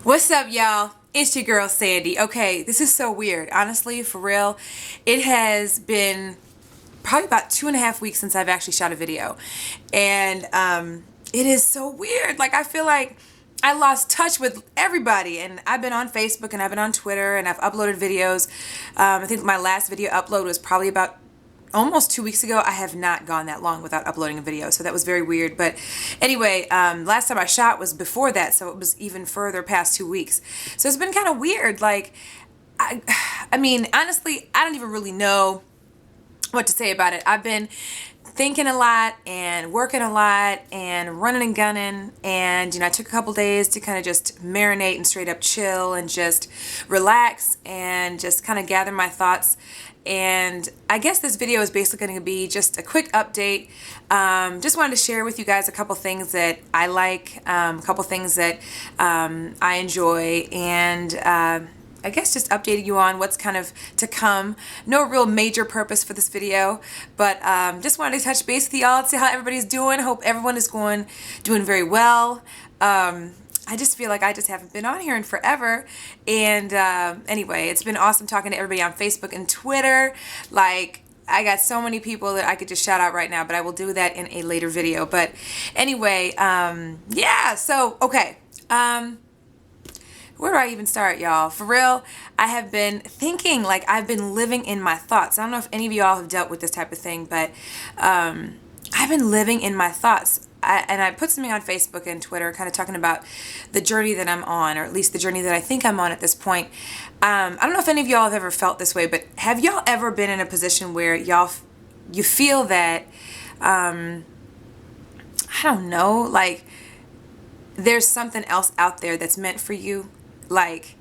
What's up, y'all? It's your girl Sandy. Okay, this is so weird. Honestly, for real, it has been probably about 2.5 weeks since I've actually shot a video. And it is so weird. Like, I feel like I lost touch with everybody. And I've been on Facebook and I've been on Twitter and I've uploaded videos. I think my last video upload was probably about almost 2 weeks ago. I have not gone that long without uploading a video, so that was very weird. But anyway, last time I shot was before that, so it was even further past 2 weeks. So it's been kind of weird. Like, I, I mean, honestly, I don't even really know what to say about it. I've been thinking a lot and working a lot and running and gunning, and I took a couple days to kind of just marinate and straight up chill and just relax and just kind of gather my thoughts. And I guess this video is basically going to be just a quick update. Just wanted to share with you guys a couple things that I like, a couple things that I enjoy, and I guess just updating you on what's kind of to come. No real major purpose for this video, but just wanted to touch base with y'all, see how everybody's doing. Hope everyone is doing very well. I just feel like I just haven't been on here in forever. And anyway, it's been awesome talking to everybody on Facebook and Twitter. Like, I got so many people that I could just shout out right now, but I will do that in a later video. But anyway, yeah, so, okay. Where do I even start, y'all? For real, I have been thinking, like, I've been living in my thoughts. I don't know if any of y'all have dealt with this type of thing, but I've been living in my thoughts. And I put something on Facebook and Twitter kind of talking about the journey that I'm on, or at least the journey that I think I'm on at this point. I don't know if any of y'all have ever felt this way, but have y'all ever been in a position where you feel that, I don't know, like there's something else out there that's meant for you? Like,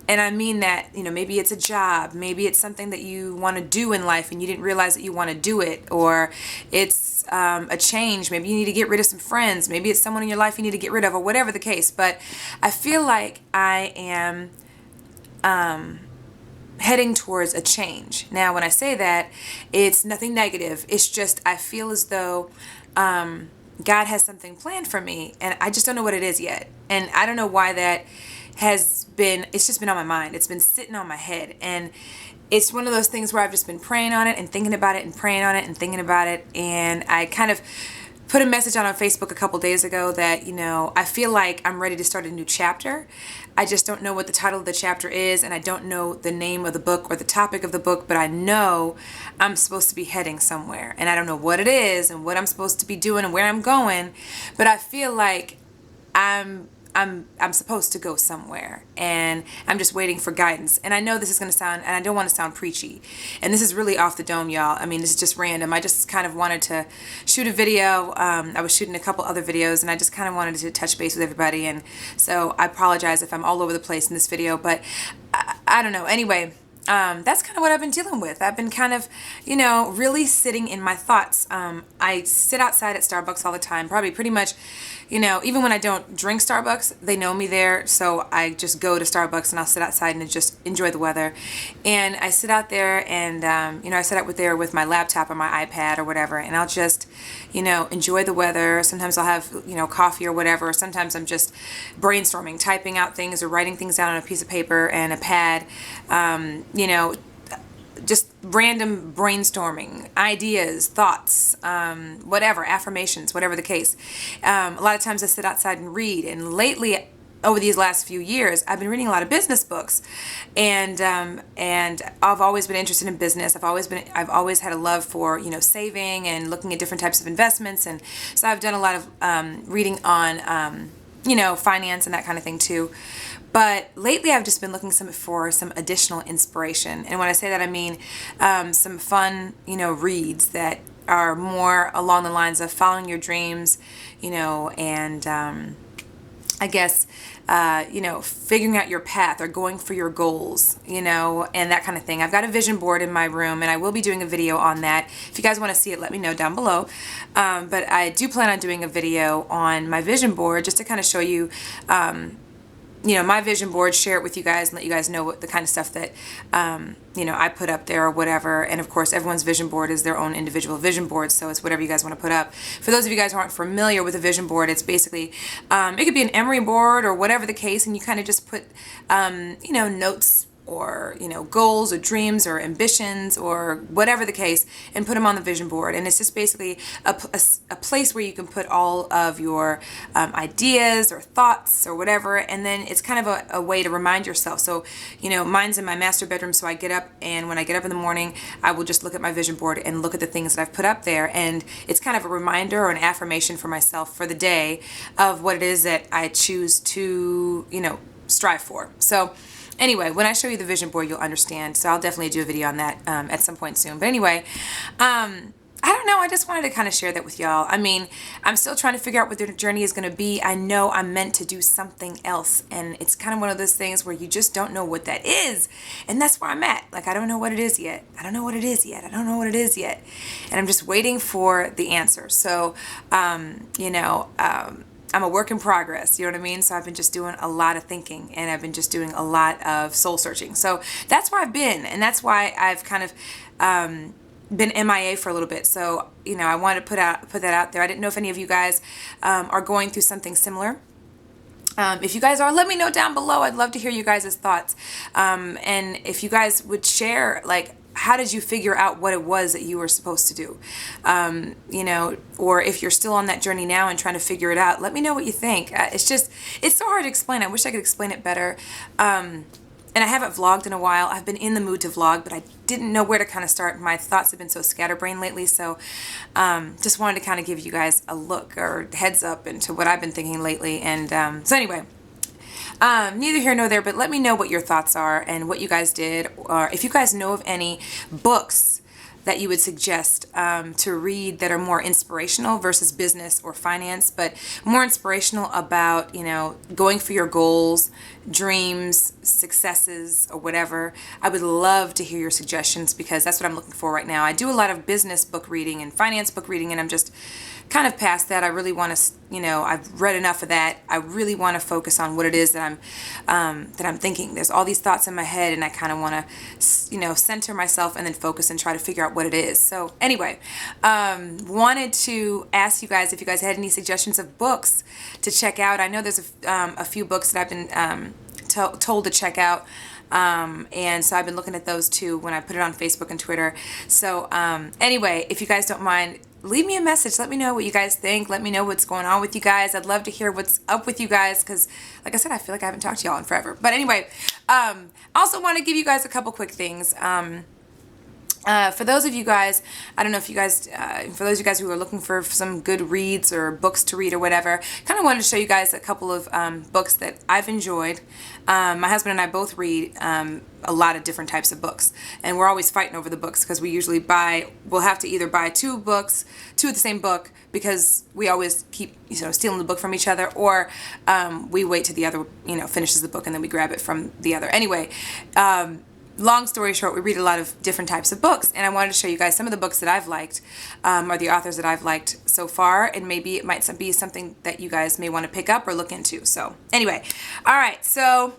and I mean that, maybe it's a job, maybe it's something that you want to do in life and you didn't realize that you want to do it, or it's a change, maybe you need to get rid of some friends, maybe it's someone in your life you need to get rid of, or whatever the case. But I feel like I am heading towards a change. Now, when I say that, it's nothing negative. It's just I feel as though God has something planned for me, and I just don't know what it is yet. And I don't know why that it's just been on my mind. It's been sitting on my head. And it's one of those things where I've just been praying on it and thinking about it and praying on it and thinking about it. And I kind of put a message on Facebook a couple days ago that, I feel like I'm ready to start a new chapter. I just don't know what the title of the chapter is, and I don't know the name of the book or the topic of the book, but I know I'm supposed to be heading somewhere. And I don't know what it is and what I'm supposed to be doing and where I'm going, but I feel like I'm supposed to go somewhere, and I'm just waiting for guidance. And I know this is going to sound, and I don't want to sound preachy, and this is really off the dome, y'all. I mean, this is just random. I just kind of wanted to shoot a video. I was shooting a couple other videos, and I just kind of wanted to touch base with everybody. And so I apologize if I'm all over the place in this video, but I don't know. Anyway, that's kind of what I've been dealing with. I've been kind of, really sitting in my thoughts. I sit outside at Starbucks all the time, probably pretty much, even when I don't drink Starbucks, they know me there. So I just go to Starbucks and I'll sit outside and just enjoy the weather. And I sit out there and, I sit out there with my laptop or my iPad or whatever, and I'll just, enjoy the weather. Sometimes I'll have, coffee or whatever. Sometimes I'm just brainstorming, typing out things or writing things down on a piece of paper and a pad. Just random brainstorming, ideas, thoughts, whatever, affirmations, whatever the case. A lot of times I sit outside and read, and lately, over these last few years, I've been reading a lot of business books, and I've always been interested in business. I've always had a love for saving and looking at different types of investments, and so I've done a lot of reading on finance and that kind of thing too. But lately I've just been looking for some additional inspiration. And when I say that, I mean some fun, reads that are more along the lines of following your dreams, and I guess, figuring out your path or going for your goals, and that kind of thing. I've got a vision board in my room, and I will be doing a video on that. If you guys want to see it, let me know down below. But I do plan on doing a video on my vision board just to kind of show you, my vision board, share it with you guys and let you guys know what the kind of stuff that, I put up there or whatever. And of course, everyone's vision board is their own individual vision board. So it's whatever you guys want to put up. For those of you guys who aren't familiar with a vision board, it's basically, it could be an emery board or whatever the case. And you kind of just put, notes or, goals or dreams or ambitions or whatever the case, and put them on the vision board. And it's just basically a place where you can put all of your ideas or thoughts or whatever. And then it's kind of a way to remind yourself. So, mine's in my master bedroom. So I get up, and when I get up in the morning, I will just look at my vision board and look at the things that I've put up there. And it's kind of a reminder or an affirmation for myself for the day of what it is that I choose to, strive for. So anyway, when I show you the vision board, you'll understand. So I'll definitely do a video on that at some point soon. But anyway, I don't know. I just wanted to kind of share that with y'all. I mean, I'm still trying to figure out what the journey is going to be. I know I'm meant to do something else. And it's kind of one of those things where you just don't know what that is. And that's where I'm at. Like, I don't know what it is yet. I don't know what it is yet. I don't know what it is yet. And I'm just waiting for the answer. So, I'm a work in progress, you know what I mean? So I've been just doing a lot of thinking, and I've been just doing a lot of soul searching. So that's where I've been, and that's why I've kind of been MIA for a little bit. So, I wanted to put that out there. I didn't know if any of you guys are going through something similar. If you guys are, let me know down below. I'd love to hear you guys' thoughts. And if you guys would share, like, how did you figure out what it was that you were supposed to do? Or if you're still on that journey now and trying to figure it out, let me know what you think. It's so hard to explain. I wish I could explain it better. And I haven't vlogged in a while. I've been in the mood to vlog, but I didn't know where to kind of start. My thoughts have been so scatterbrained lately. So just wanted to kind of give you guys a look or heads up into what I've been thinking lately. And so anyway, neither here nor there, but let me know what your thoughts are and what you guys did, or if you guys know of any books that you would suggest to read that are more inspirational versus business or finance, but more inspirational about, going for your goals, dreams, successes, or whatever. I would love to hear your suggestions, because that's what I'm looking for right now. I do a lot of business book reading and finance book reading, and I'm just kind of past that. I really want to, I've read enough of that. I really want to focus on what it is that I'm thinking. There's all these thoughts in my head, and I kind of want to, center myself and then focus and try to figure out what it is. So anyway, wanted to ask you guys if you guys had any suggestions of books to check out. I know there's a few books that I've been told to check out. And so I've been looking at those too when I put it on Facebook and Twitter. So anyway, if you guys don't mind, leave me a message. Let me know what you guys think. Let me know what's going on with you guys. I'd love to hear what's up with you guys, because like I said, I feel like I haven't talked to y'all in forever. But anyway, also want to give you guys a couple quick things. For those of you guys, I don't know if you guys, for those of you guys who are looking for some good reads or books to read or whatever, kind of wanted to show you guys a couple of books that I've enjoyed. My husband and I both read a lot of different types of books, and we're always fighting over the books, because we usually we'll have to either buy two of the same book, because we always keep stealing the book from each other, or we wait till the other finishes the book and then we grab it from the other. Anyway, long story short, we read a lot of different types of books, and I wanted to show you guys some of the books that I've liked, or the authors that I've liked so far, and maybe it might be something that you guys may want to pick up or look into. So anyway, all right, so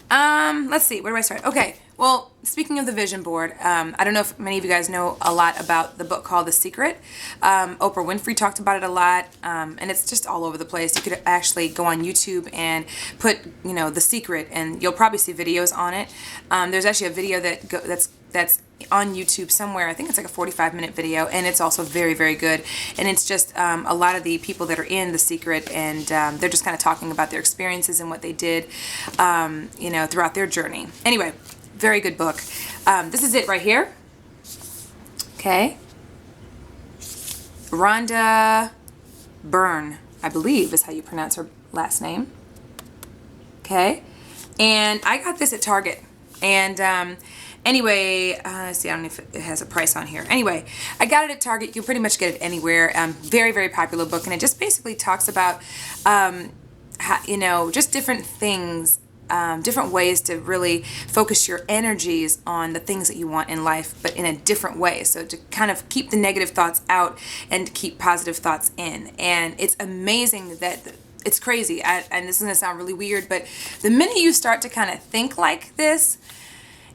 let's see, where do I start? Okay, well, speaking of the vision board, I don't know if many of you guys know a lot about the book called The Secret. Oprah Winfrey talked about it a lot, and it's just all over the place. You could actually go on YouTube and put, The Secret, and you'll probably see videos on it. There's actually a video that's on YouTube somewhere. I think it's like a 45-minute video, and it's also very, very good. And it's just a lot of the people that are in The Secret, and they're just kind of talking about their experiences and what they did, throughout their journey. Anyway, very good book. This is it right here. Okay. Rhonda Byrne, I believe is how you pronounce her last name. Okay. And I got this at Target. And anyway, let's see, I don't know if it has a price on here. Anyway, I got it at Target. You can pretty much get it anywhere. Very, very popular book. And it just basically talks about, just different things, different ways to really focus your energies on the things that you want in life, but in a different way. So to kind of keep the negative thoughts out and keep positive thoughts in. And it's amazing that it's crazy. And this is going to sound really weird, but the minute you start to kind of think like this,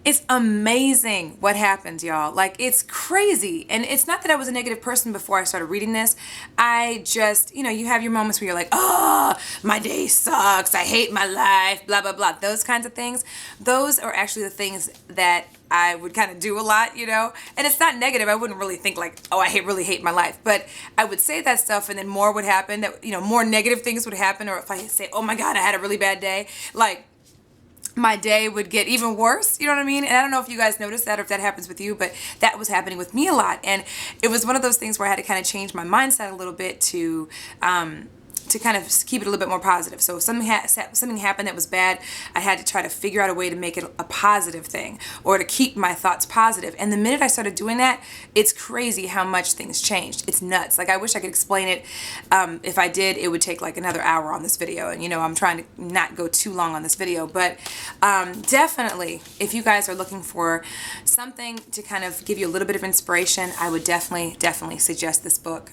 it's amazing what happens, y'all. Like, it's crazy. And it's not that I was a negative person before I started reading this. I just, you have your moments where you're like, oh, my day sucks. I hate my life, blah, blah, blah. Those kinds of things. Those are actually the things that I would kind of do a lot, And it's not negative. I wouldn't really think like, oh, I really hate my life. But I would say that stuff and then more would happen. That, more negative things would happen. Or if I say, oh my God, I had a really bad day. Like, my day would get even worse, you know what I mean? And I don't know if you guys noticed that or if that happens with you, but that was happening with me a lot. And it was one of those things where I had to kind of change my mindset a little bit to kind of keep it a little bit more positive. So if something happened that was bad, I had to try to figure out a way to make it a positive thing or to keep my thoughts positive. And the minute I started doing that, it's crazy how much things changed. It's nuts. Like, I wish I could explain it. If I did, it would take like another hour on this video. And I'm trying to not go too long on this video, but definitely, if you guys are looking for something to kind of give you a little bit of inspiration, I would definitely suggest this book.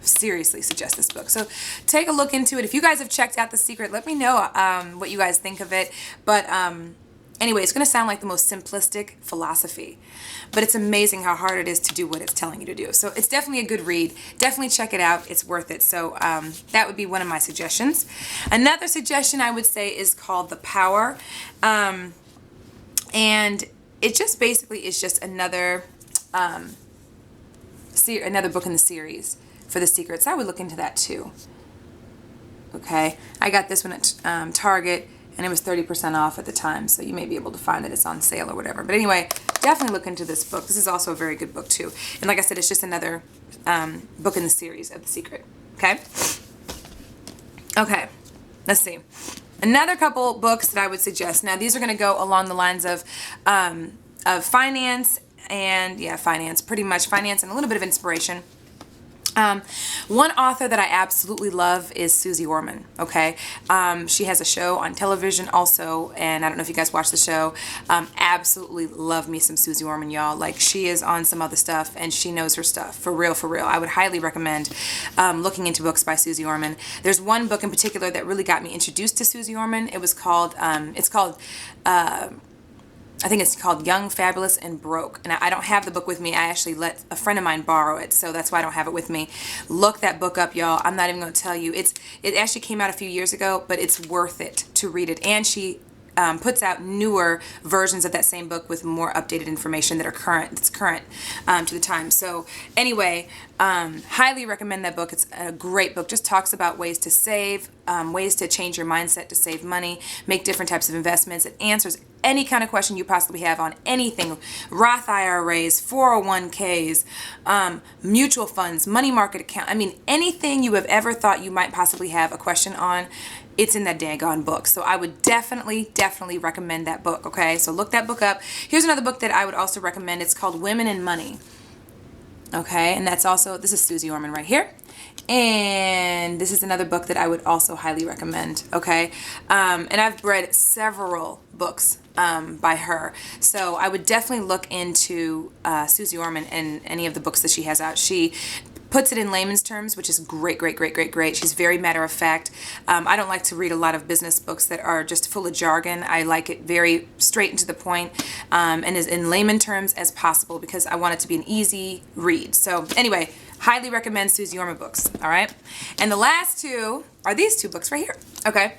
Seriously suggest this book. So take a look into it. If you guys have checked out The Secret, let me know what you guys think of it. But anyway, it's going to sound like the most simplistic philosophy, but it's amazing how hard it is to do what it's telling you to do. So it's definitely a good read. Definitely check it out. It's worth it. So that would be one of my suggestions. Another suggestion I would say is called The Power. And it just basically is just another book in the series for The Secrets. I would look into that too. Okay, I got this one at Target, and it was 30% off at the time, so you may be able to find that it's on sale or whatever. But anyway, definitely look into this book. This is also a very good book too. And like I said, it's just another book in the series of The Secret. Okay? Okay, let's see. Another couple books that I would suggest. Now, these are going to go along the lines of finance and, finance, pretty much finance and a little bit of inspiration. One author that I absolutely love is Susie Orman. Okay. She has a show on television also, and I don't know if you guys watch the show. Absolutely love me some Susie Orman, y'all. Like, she is on some other stuff and she knows her stuff for real, for real. I would highly recommend looking into books by Susie Orman. There's one book in particular that really got me introduced to Susie Orman. It was called I think it's called Young, Fabulous, and Broke. And I don't have the book with me. I actually let a friend of mine borrow it, so that's why I don't have it with me. Look that book up, y'all. I'm not even going to tell you. It actually came out a few years ago, but it's worth it to read it. And she puts out newer versions of that same book with more updated information that are current to the time. So anyway, highly recommend that book. It's a great book. Just talks about ways to save, ways to change your mindset to save money, make different types of investments. It answers any kind of question you possibly have on anything: Roth IRAs, 401ks, mutual funds, money market account. I mean, anything you have ever thought you might possibly have a question on, it's in that daggone book. So I would definitely recommend that book. Okay, so look that book up. Here's another book that I would also recommend. It's called Women and Money. Okay, and that's also, this is Susie Orman right here. And this is another book that I would also highly recommend. Okay, and I've read several books by her. So I would definitely look into Susie Orman and any of the books that she has out. She puts it in layman's terms, which is great. She's very matter of fact. I don't like to read a lot of business books that are just full of jargon. I like it very straight and to the point, and as in layman terms as possible, because I want it to be an easy read. So anyway, highly recommend Susie Orman books. All right, and the last two are these two books right here. Okay,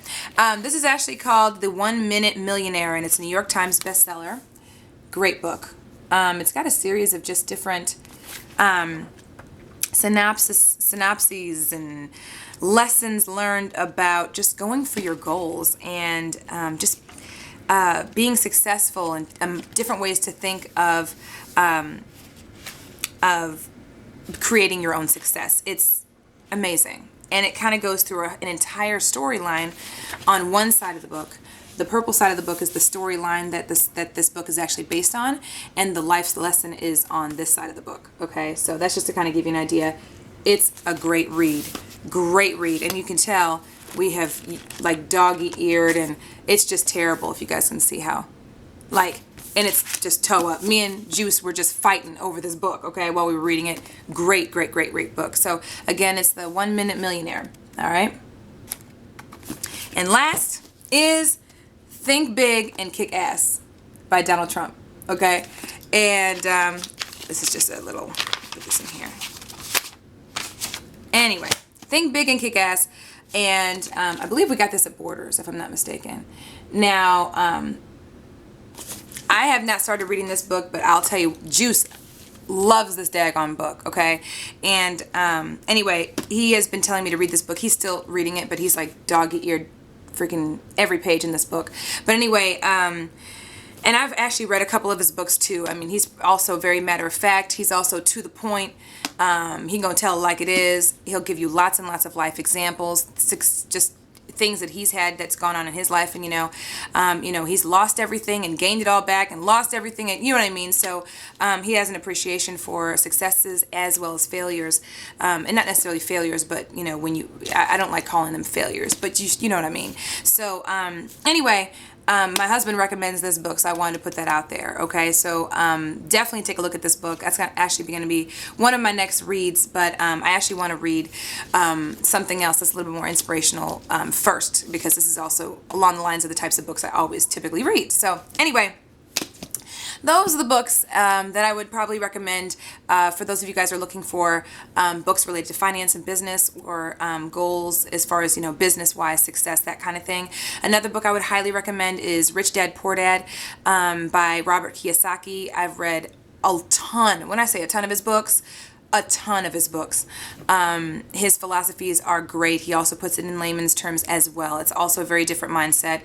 this is actually called The 1 Minute Millionaire, and it's a New York Times bestseller. Great book. It's got a series of just different synopses and lessons learned about just going for your goals and just being successful, and different ways to think of creating your own success. It's amazing. And it kind of goes through an entire storyline on one side of the book. The purple side of the book is the storyline that this book is actually based on, and the life's lesson is on this side of the book. Okay, so that's just to kind of give you an idea. It's a great read, and you can tell we have like doggy-eared, and it's just terrible. If you guys can see how, and it's just toe up. Me and Juice were just fighting over this book, okay, while we were reading it. Great book. So again, it's The 1 Minute Millionaire. All right. And last is Think Big and Kick Ass by Donald Trump. Okay? And this is just a little, put this in here. Anyway, Think Big and Kick Ass. And I believe we got this at Borders, if I'm not mistaken. Now, I have not started reading this book, but I'll tell you, Juice loves this daggone book, okay? And anyway, he has been telling me to read this book. He's still reading it, but he's like dog-eared freaking every page in this book. But anyway, and I've actually read a couple of his books too. I mean, he's also very matter of fact. He's also to the point. He gonna tell it like it is. He'll give you lots and lots of life examples, just things that he's had that's gone on in his life. And he's lost everything and gained it all back and lost everything, and you know what I mean. So he has an appreciation for successes as well as failures, and not necessarily failures, but when I don't like calling them failures, but you know what I mean. So anyway, my husband recommends this book, so I wanted to put that out there. Okay, so definitely take a look at this book. That's actually going to be one of my next reads, but I actually want to read something else that's a little bit more inspirational first, because this is also along the lines of the types of books I always typically read. So anyway, those are the books that I would probably recommend for those of you guys who are looking for books related to finance and business, or goals as far as, business-wise, success, that kind of thing. Another book I would highly recommend is Rich Dad, Poor Dad by Robert Kiyosaki. I've read a ton, when I say a ton of his books, a ton of his books. His philosophies are great. He also puts it in layman's terms as well. It's also a very different mindset.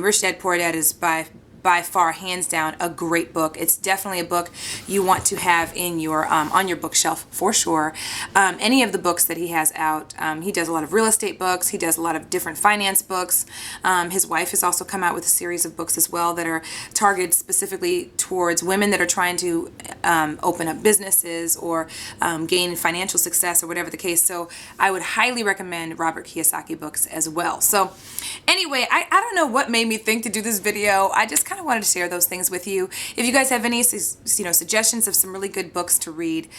Rich Dad, Poor Dad is by far, hands down, a great book. It's definitely a book you want to have in your on your bookshelf for sure. Any of the books that he has out, he does a lot of real estate books. He does a lot of different finance books. His wife has also come out with a series of books as well that are targeted specifically towards women that are trying to open up businesses or gain financial success, or whatever the case. So I would highly recommend Robert Kiyosaki books as well. So anyway, I don't know what made me think to do this video. I just kind of wanted to share those things with you. If you guys have any suggestions of some really good books to read,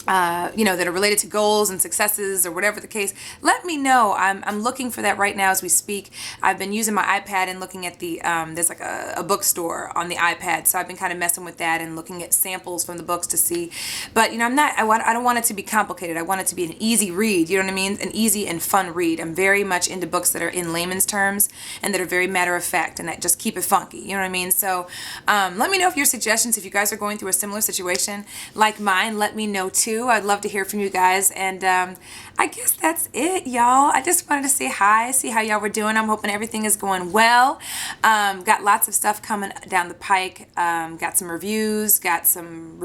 that are related to goals and successes or whatever the case, let me know. I'm looking for that right now as we speak. I've been using my iPad and looking at the there's like a bookstore on the iPad, so I've been kind of messing with that and looking at samples from the books to see. But I don't want it to be complicated. I want it to be an easy read. You know what I mean? An easy and fun read. I'm very much into books that are in layman's terms and that are very matter of fact and that just keep it funky. You know what I mean? So let me know if your suggestions, if you guys are going through a similar situation like mine, let me know too. I'd love to hear from you guys. And I guess that's it, y'all. I just wanted to say hi, see how y'all were doing. I'm hoping everything is going well. Got lots of stuff coming down the pike. Got some reviews, got some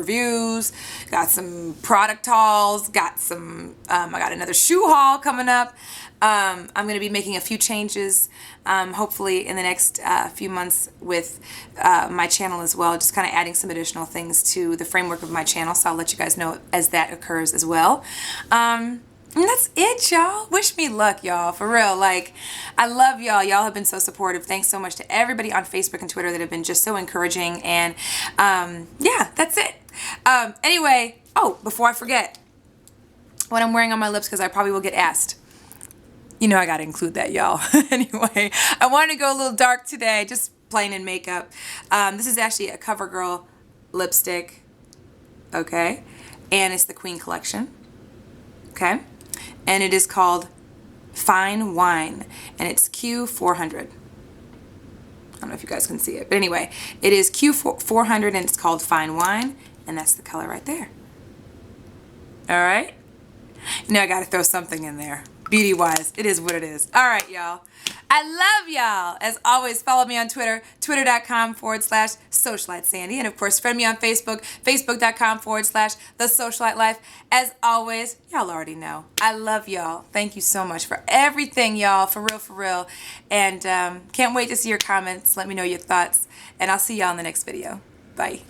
product hauls, I got another shoe haul coming up. I'm going to be making a few changes, hopefully in the next few months with my channel as well, just kind of adding some additional things to the framework of my channel, so I'll let you guys know as that occurs as well. And that's it, y'all. Wish me luck, y'all, for real. Like, I love y'all. Y'all have been so supportive. Thanks so much to everybody on Facebook and Twitter that have been just so encouraging. And yeah, that's it. Anyway, before I forget, what I'm wearing on my lips, because I probably will get asked. I got to include that, y'all. Anyway, I wanted to go a little dark today, just plain in makeup. This is actually a CoverGirl lipstick, okay? And it's the Queen Collection, okay? And it is called Fine Wine, and it's Q400. I don't know if you guys can see it, but anyway, it is Q400, and it's called Fine Wine, and that's the color right there. All right? I got to throw something in there. Beauty-wise, it is what it is. All right, y'all. I love y'all. As always, follow me on Twitter, twitter.com/SocialiteSandy. And of course, friend me on Facebook, facebook.com/TheSocialiteLife. As always, y'all already know. I love y'all. Thank you so much for everything, y'all. For real, for real. And can't wait to see your comments. Let me know your thoughts. And I'll see y'all in the next video. Bye.